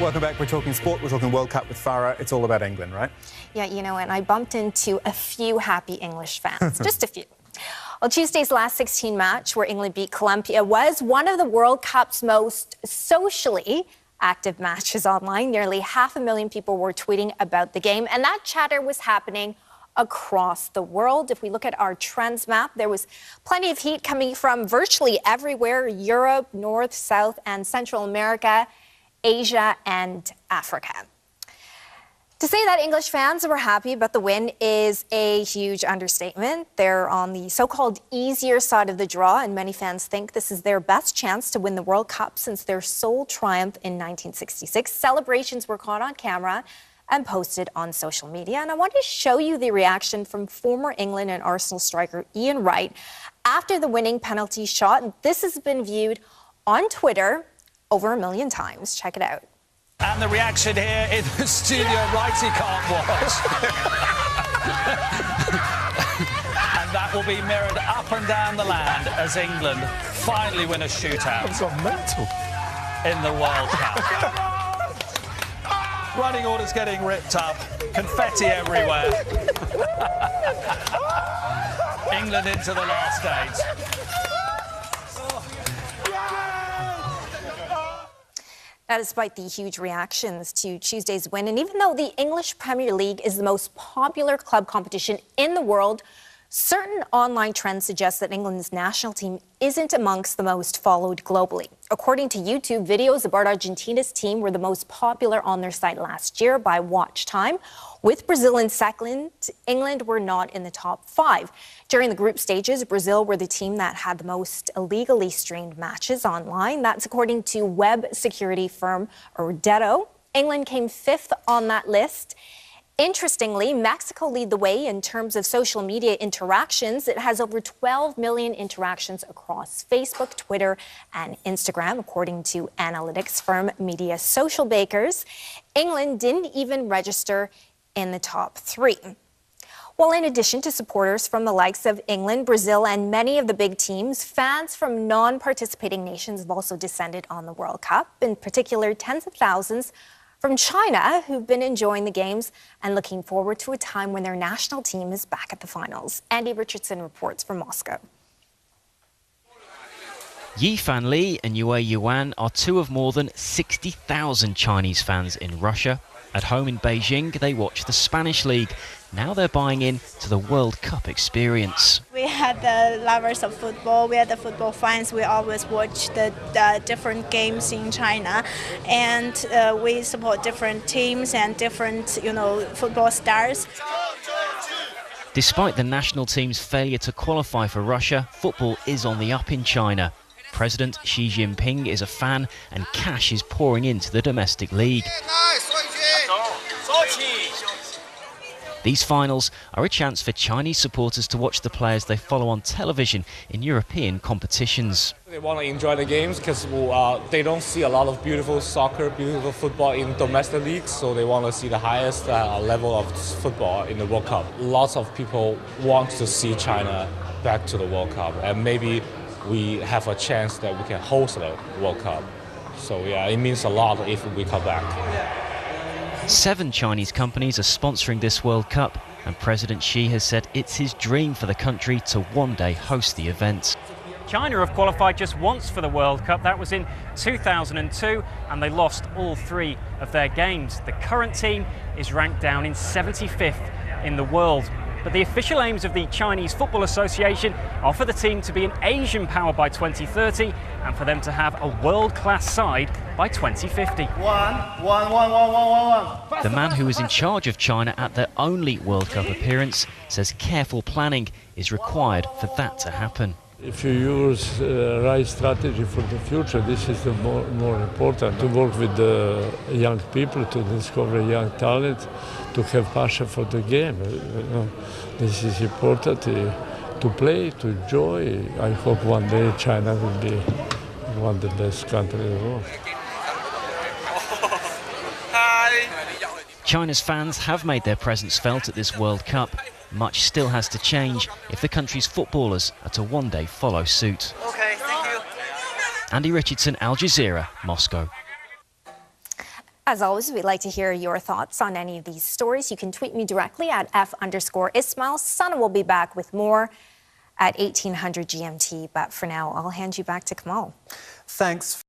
welcome back. We're talking sport, we're talking World Cup with Farah. It's all about England, right? Yeah, you know, and I bumped into a few happy English fans, just a few. Well, Tuesday's last 16 match, where England beat Colombia, was one of the World Cup's most socially active matches online. Nearly 500,000 people were tweeting about the game, and that chatter was happening across the world. If we look at our trends map, there was plenty of heat coming from virtually everywhere: Europe, North, South, and Central America, Asia, and Africa. To say that English fans were happy about the win is a huge understatement. They're on the so-called easier side of the draw, and many fans think this is their best chance to win the World Cup since their sole triumph in 1966. Celebrations were caught on camera and posted on social media. And I want to show you the reaction from former England and Arsenal striker Ian Wright after the winning penalty shot. This has been viewed on Twitter over 1 million times. Check it out. And the reaction here in the studio, Righty can't watch. And that will be mirrored up and down the land as England finally win a shootout. It's got mental. In the World Cup. Running orders getting ripped up, confetti everywhere. England into the last 8. Now, despite the huge reactions to Tuesday's win, and even though the English Premier League is the most popular club competition in the world, certain online trends suggest that England's national team isn't amongst the most followed globally. According to YouTube, videos about Argentina's team were the most popular on their site last year by watch time. With Brazil in second, England were not in the top 5. During the group stages, Brazil were the team that had the most illegally streamed matches online. That's according to web security firm Erdetto. England came 5th on that list. Interestingly, Mexico lead the way in terms of social media interactions. It has over 12 million interactions across Facebook, Twitter, and Instagram, according to analytics firm Media Social Bakers. England didn't even register in the top 3. Well, in addition to supporters from the likes of England, Brazil, and many of the big teams, fans from non-participating nations have also descended on the World Cup. In particular, tens of thousands from China, who've been enjoying the games and looking forward to a time when their national team is back at the finals. Andy Richardson reports from Moscow. Yifan Li and Yue Yuan are two of more than 60,000 Chinese fans in Russia. At home in Beijing, they watch the Spanish League. Now they're buying in to the World Cup experience. We had the lovers of football, we had the football fans, we always watch the different games in China, and we support different teams and different, football stars. Despite the national team's failure to qualify for Russia, football is on the up in China. President Xi Jinping is a fan, and cash is pouring into the domestic league. These finals are a chance for Chinese supporters to watch the players they follow on television in European competitions. They want to enjoy the games because they don't see a lot of beautiful soccer, beautiful football in domestic leagues, so they want to see the highest level of football in the World Cup. Lots of people want to see China back to the World Cup, and maybe we have a chance that we can host the World Cup. So yeah, it means a lot if we come back. 7 Chinese companies are sponsoring this World Cup, and President Xi has said it's his dream for the country to one day host the event. China have qualified just once for the World Cup. That was in 2002, and they lost all 3 of their games. The current team is ranked down in 75th in the world. But the official aims of the Chinese Football Association are for the team to be an Asian power by 2030 and for them to have a world-class side by 2050. The man who was in charge of China at their only World Cup appearance says careful planning is required for that to happen. If you use the right strategy for the future, this is the more important, to work with the young people, to discover young talent, to have passion for the game. This is important to play, to enjoy. I hope one day China will be one of the best countries in the world. China's fans have made their presence felt at this World Cup. Much still has to change if the country's footballers are to one day follow suit. Okay, thank you. Andy Richardson, Al Jazeera, Moscow. As always, we'd like to hear your thoughts on any of these stories. You can tweet me directly at F_Ismail. Sana will be back with more at 1800 GMT. But for now, I'll hand you back to Kamal. Thanks.